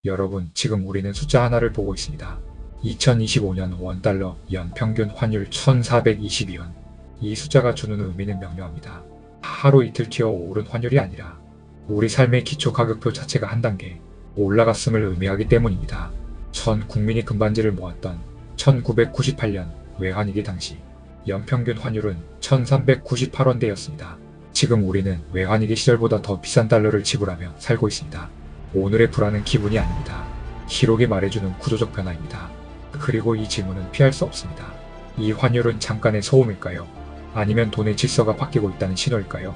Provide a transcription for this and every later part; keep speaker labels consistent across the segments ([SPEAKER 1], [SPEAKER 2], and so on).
[SPEAKER 1] 여러분, 지금 우리는 숫자 하나를 보고 있습니다. 2025년 원달러 연평균 환율 1422원. 이 숫자가 주는 의미는 명료합니다. 하루 이틀 튀어 오른 환율이 아니라 우리 삶의 기초 가격표 자체가 한 단계 올라갔음을 의미하기 때문입니다. 전 국민이 금반지를 모았던 1998년 외환위기 당시 연평균 환율은 1398원대였습니다. 지금 우리는 외환위기 시절보다 더 비싼 달러를 지불하며 살고 있습니다. 오늘의 불안은 기분이 아닙니다. 기록이 말해주는 구조적 변화입니다. 그리고 이 질문은 피할 수 없습니다. 이 환율은 잠깐의 소음일까요? 아니면 돈의 질서가 바뀌고 있다는 신호일까요?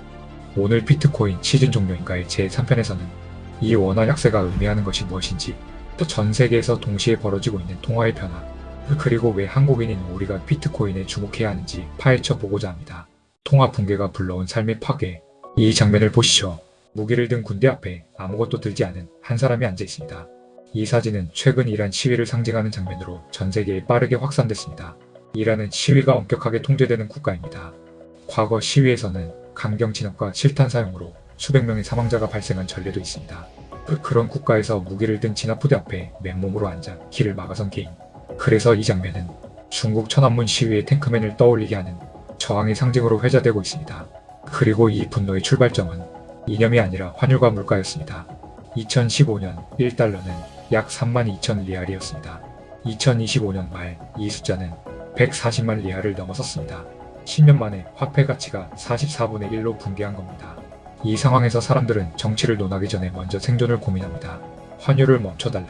[SPEAKER 1] 오늘 비트코인 시즌 종료인가의 제3편에서는 이 원화 약세가 의미하는 것이 무엇인지, 또 전 세계에서 동시에 벌어지고 있는 통화의 변화, 그리고 왜 한국인인 우리가 비트코인에 주목해야 하는지 파헤쳐 보고자 합니다. 통화 붕괴가 불러온 삶의 파괴. 이 장면을 보시죠. 무기를 든 군대 앞에 아무것도 들지 않은 한 사람이 앉아 있습니다. 이 사진은 최근 이란 시위를 상징하는 장면으로 전 세계에 빠르게 확산됐습니다. 이란은 시위가 엄격하게 통제되는 국가입니다. 과거 시위에서는 강경 진압과 실탄 사용으로 수백 명의 사망자가 발생한 전례도 있습니다. 그런 국가에서 무기를 든 진압부대 앞에 맨몸으로 앉아 길을 막아선 개인. 그래서 이 장면은 중국 천안문 시위의 탱크맨을 떠올리게 하는 저항의 상징으로 회자되고 있습니다. 그리고 이 분노의 출발점은 이념이 아니라 환율과 물가였습니다. 2015년 1달러는 약 32,000 리알이었습니다. 2025년 말 이 숫자는 140만 리알을 넘어섰습니다. 10년 만에 화폐 가치가 44분의 1로 붕괴한 겁니다. 이 상황에서 사람들은 정치를 논하기 전에 먼저 생존을 고민합니다. 환율을 멈춰달라.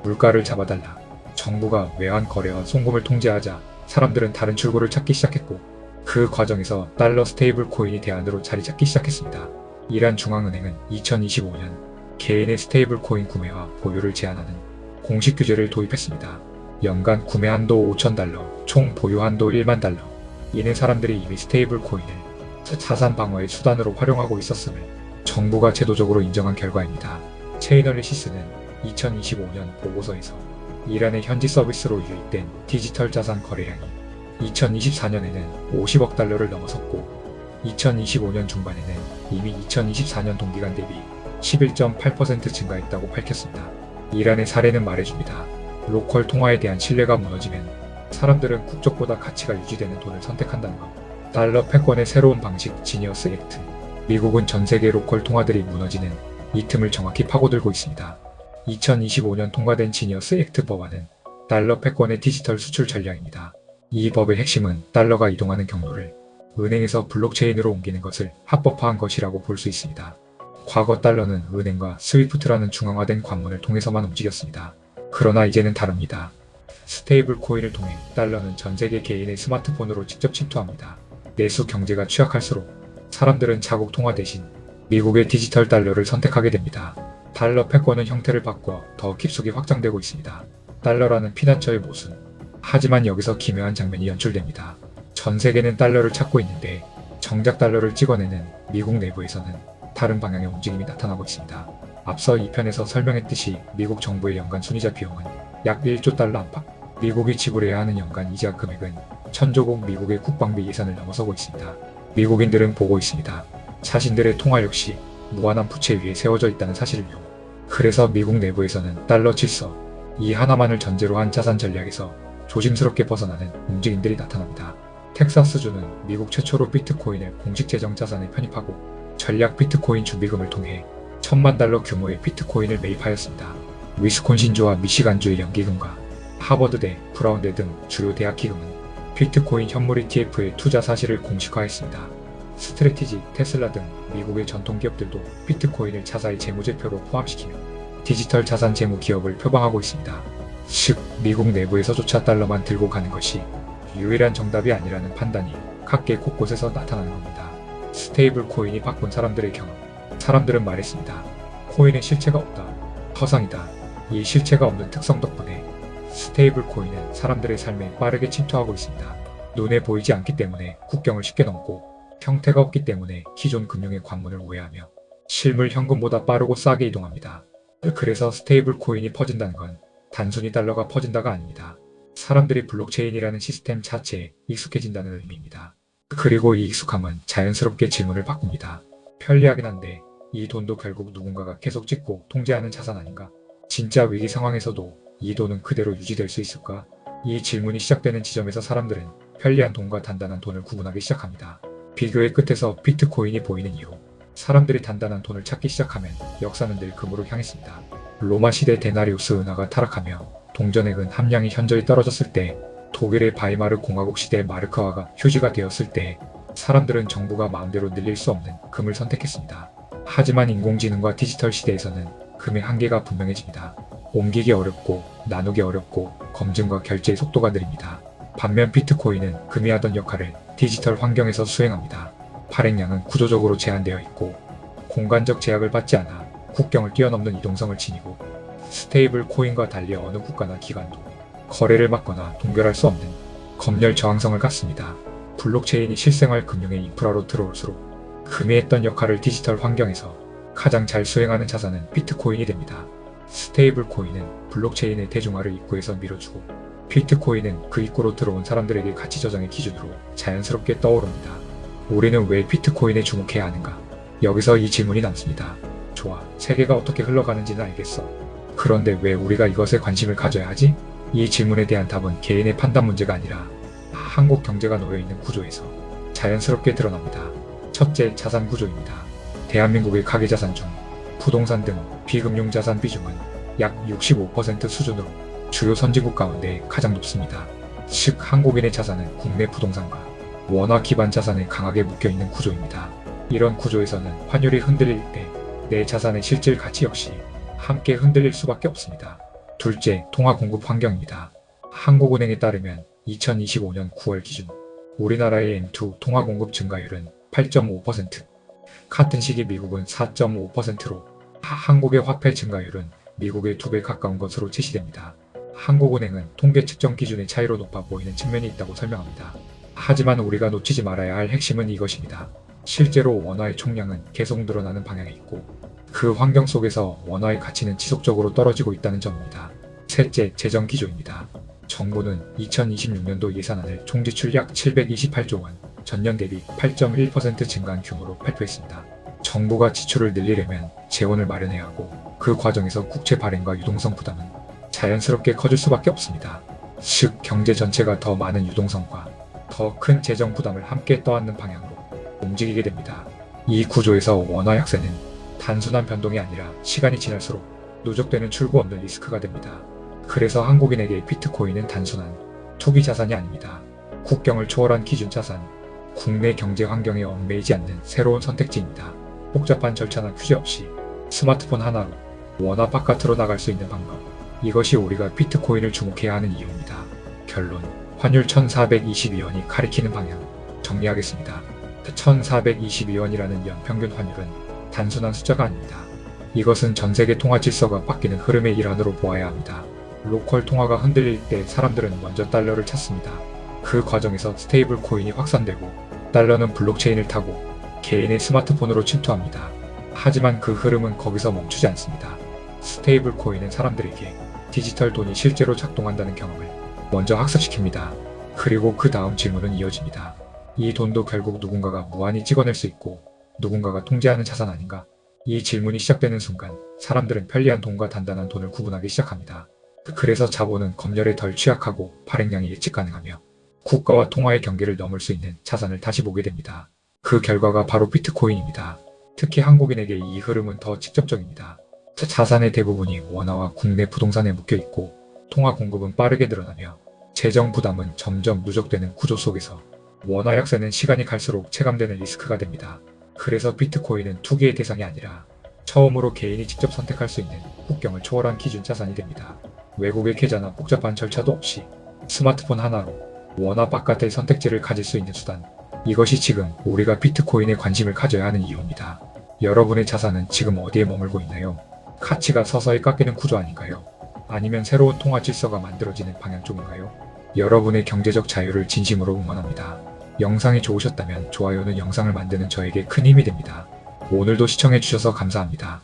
[SPEAKER 1] 물가를 잡아달라. 정부가 외환 거래와 송금을 통제하자 사람들은 다른 출구를 찾기 시작했고, 그 과정에서 달러 스테이블 코인이 대안으로 자리 잡기 시작했습니다. 이란 중앙은행은 2025년 개인의 스테이블 코인 구매와 보유를 제한하는 공식 규제를 도입했습니다. 연간 구매 한도 5,000달러, 총 보유 한도 1만 달러. 이는 사람들이 이미 스테이블 코인을 자산 방어의 수단으로 활용하고 있었음을 정부가 제도적으로 인정한 결과입니다. 체이널리시스는 2025년 보고서에서 이란의 현지 서비스로 유입된 디지털 자산 거래량이 2024년에는 50억 달러를 넘어섰고 2025년 중반에는 이미 2024년 동기간 대비 11.8% 증가했다고 밝혔습니다. 이란의 사례는 말해줍니다. 로컬 통화에 대한 신뢰가 무너지면 사람들은 국적보다 가치가 유지되는 돈을 선택한다는 것. 달러 패권의 새로운 방식 지니어스 액트. 미국은 전 세계 로컬 통화들이 무너지는 이 틈을 정확히 파고들고 있습니다. 2025년 통과된 지니어스 액트 법안은 달러 패권의 디지털 수출 전략입니다. 이 법의 핵심은 달러가 이동하는 경로를 은행에서 블록체인으로 옮기는 것을 합법화한 것이라고 볼 수 있습니다. 과거 달러는 은행과 스위프트라는 중앙화된 관문을 통해서만 움직였습니다. 그러나 이제는 다릅니다. 스테이블 코인을 통해 달러는 전 세계 개인의 스마트폰으로 직접 침투합니다. 내수 경제가 취약할수록 사람들은 자국 통화 대신 미국의 디지털 달러를 선택하게 됩니다. 달러 패권은 형태를 바꿔 더 깊숙이 확장되고 있습니다. 달러라는 피난처의 모순. 하지만 여기서 기묘한 장면이 연출됩니다. 전 세계는 달러를 찾고 있는데 정작 달러를 찍어내는 미국 내부에서는 다른 방향의 움직임이 나타나고 있습니다. 앞서 2편에서 설명했듯이 미국 정부의 연간 순이자 비용은 약 1조 달러 안팎. 미국이 지불해야 하는 연간 이자 금액은 천조국 미국의 국방비 예산을 넘어서고 있습니다. 미국인들은 보고 있습니다. 자신들의 통화 역시 무한한 부채 위에 세워져 있다는 사실을요. 그래서 미국 내부에서는 달러 질서, 이 하나만을 전제로 한 자산 전략에서 조심스럽게 벗어나는 움직임들이 나타납니다. 텍사스주는 미국 최초로 비트코인을 공식 재정 자산에 편입하고 전략 비트코인 준비금을 통해 1,000만 달러 규모의 비트코인을 매입하였습니다. 위스콘신주와 미시간주의 연기금과 하버드대, 브라운대 등 주요 대학 기금은 비트코인 현물 ETF의 투자 사실을 공식화했습니다. 스트레티지, 테슬라 등 미국의 전통 기업들도 비트코인을 자사의 재무제표로 포함시키며 디지털 자산 재무 기업을 표방하고 있습니다. 즉, 미국 내부에서조차 달러만 들고 가는 것이 유일한 정답이 아니라는 판단이 각계 곳곳에서 나타나는 겁니다. 스테이블 코인이 바꾼 사람들의 경험. 사람들은 말했습니다. 코인에 실체가 없다. 허상이다. 이 실체가 없는 특성 덕분에 스테이블 코인은 사람들의 삶에 빠르게 침투하고 있습니다. 눈에 보이지 않기 때문에 국경을 쉽게 넘고 형태가 없기 때문에 기존 금융의 관문을 오해하며 실물 현금보다 빠르고 싸게 이동합니다. 그래서 스테이블 코인이 퍼진다는 건 단순히 달러가 퍼진다가 아닙니다. 사람들이 블록체인이라는 시스템 자체에 익숙해진다는 의미입니다. 그리고 이 익숙함은 자연스럽게 질문을 바꿉니다. 편리하긴 한데 이 돈도 결국 누군가가 계속 찍고 통제하는 자산 아닌가? 진짜 위기 상황에서도 이 돈은 그대로 유지될 수 있을까? 이 질문이 시작되는 지점에서 사람들은 편리한 돈과 단단한 돈을 구분하기 시작합니다. 비교의 끝에서 비트코인이 보이는 이후 사람들이 단단한 돈을 찾기 시작하면 역사는 늘 금으로 향했습니다. 로마 시대 데나리우스 은하가 타락하며 동전액은 함량이 현저히 떨어졌을 때, 독일의 바이마르 공화국 시대 마르크화가 휴지가 되었을 때 사람들은 정부가 마음대로 늘릴 수 없는 금을 선택했습니다. 하지만 인공지능과 디지털 시대에서는 금의 한계가 분명해집니다. 옮기기 어렵고 나누기 어렵고 검증과 결제의 속도가 느립니다. 반면 비트코인은 금이 하던 역할을 디지털 환경에서 수행합니다. 발행량은 구조적으로 제한되어 있고 공간적 제약을 받지 않아 국경을 뛰어넘는 이동성을 지니고, 스테이블 코인과 달리 어느 국가나 기관도 거래를 막거나 동결할 수 없는 검열 저항성을 갖습니다. 블록체인이 실생활 금융의 인프라로 들어올수록 금이 했던 역할을 디지털 환경에서 가장 잘 수행하는 자산은 비트코인이 됩니다. 스테이블 코인은 블록체인의 대중화를 입구에서 밀어주고, 비트코인은 그 입구로 들어온 사람들에게 가치 저장의 기준으로 자연스럽게 떠오릅니다. 우리는 왜 비트코인에 주목해야 하는가? 여기서 이 질문이 남습니다. 좋아, 세계가 어떻게 흘러가는지는 알겠어. 그런데 왜 우리가 이것에 관심을 가져야 하지? 이 질문에 대한 답은 개인의 판단 문제가 아니라 한국 경제가 놓여있는 구조에서 자연스럽게 드러납니다. 첫째, 자산 구조입니다. 대한민국의 가계자산 중 부동산 등 비금융 자산 비중은 약 65% 수준으로 주요 선진국 가운데 가장 높습니다. 즉, 한국인의 자산은 국내 부동산과 원화 기반 자산에 강하게 묶여있는 구조입니다. 이런 구조에서는 환율이 흔들릴 때 내 자산의 실질 가치 역시 함께 흔들릴 수밖에 없습니다. 둘째, 통화 공급 환경입니다. 한국은행에 따르면 2025년 9월 기준 우리나라의 M2 통화 공급 증가율은 8.5%, 같은 시기 미국은 4.5%로 한국의 화폐 증가율은 미국의 2배 가까운 것으로 제시됩니다. 한국은행은 통계 측정 기준의 차이로 높아 보이는 측면이 있다고 설명합니다. 하지만 우리가 놓치지 말아야 할 핵심은 이것입니다. 실제로 원화의 총량은 계속 늘어나는 방향에 있고, 그 환경 속에서 원화의 가치는 지속적으로 떨어지고 있다는 점입니다. 셋째, 재정 기조입니다. 정부는 2026년도 예산안을 총 지출 약 728조 원, 전년 대비 8.1% 증가한 규모로 발표했습니다. 정부가 지출을 늘리려면 재원을 마련해야 하고, 그 과정에서 국채 발행과 유동성 부담은 자연스럽게 커질 수밖에 없습니다. 즉, 경제 전체가 더 많은 유동성과 더 큰 재정 부담을 함께 떠안는 방향으로 움직이게 됩니다. 이 구조에서 원화 약세는 단순한 변동이 아니라 시간이 지날수록 누적되는 출구 없는 리스크가 됩니다. 그래서 한국인에게 비트코인은 단순한 투기 자산이 아닙니다. 국경을 초월한 기준 자산, 국내 경제 환경에 얽매이지 않는 새로운 선택지입니다. 복잡한 절차나 규제 없이 스마트폰 하나로 원화 바깥으로 나갈 수 있는 방법. 이것이 우리가 비트코인을 주목해야 하는 이유입니다. 결론, 환율 1422원이 가리키는 방향. 정리하겠습니다. 1422원이라는 연평균 환율은 단순한 숫자가 아닙니다. 이것은 전세계 통화 질서가 바뀌는 흐름의 일환으로 보아야 합니다. 로컬 통화가 흔들릴 때 사람들은 먼저 달러를 찾습니다. 그 과정에서 스테이블 코인이 확산되고, 달러는 블록체인을 타고 개인의 스마트폰으로 침투합니다. 하지만 그 흐름은 거기서 멈추지 않습니다. 스테이블 코인은 사람들에게 디지털 돈이 실제로 작동한다는 경험을 먼저 학습시킵니다. 그리고 그 다음 질문은 이어집니다. 이 돈도 결국 누군가가 무한히 찍어낼 수 있고 누군가가 통제하는 자산 아닌가? 이 질문이 시작되는 순간 사람들은 편리한 돈과 단단한 돈을 구분하기 시작합니다. 그래서 자본은 검열에 덜 취약하고 발행량이 예측 가능하며 국가와 통화의 경계를 넘을 수 있는 자산을 다시 보게 됩니다. 그 결과가 바로 비트코인입니다. 특히 한국인에게 이 흐름은 더 직접적입니다. 자산의 대부분이 원화와 국내 부동산에 묶여있고, 통화 공급은 빠르게 늘어나며 재정 부담은 점점 누적되는 구조 속에서 원화 약세는 시간이 갈수록 체감되는 리스크가 됩니다. 그래서 비트코인은 투기의 대상이 아니라 처음으로 개인이 직접 선택할 수 있는 국경을 초월한 기준 자산이 됩니다. 외국의 계좌나 복잡한 절차도 없이 스마트폰 하나로 원화 바깥의 선택지를 가질 수 있는 수단. 이것이 지금 우리가 비트코인에 관심을 가져야 하는 이유입니다. 여러분의 자산은 지금 어디에 머물고 있나요? 가치가 서서히 깎이는 구조 아닌가요? 아니면 새로운 통화 질서가 만들어지는 방향 쪽인가요? 여러분의 경제적 자유를 진심으로 응원합니다. 영상이 좋으셨다면 좋아요는 영상을 만드는 저에게 큰 힘이 됩니다. 오늘도 시청해주셔서 감사합니다.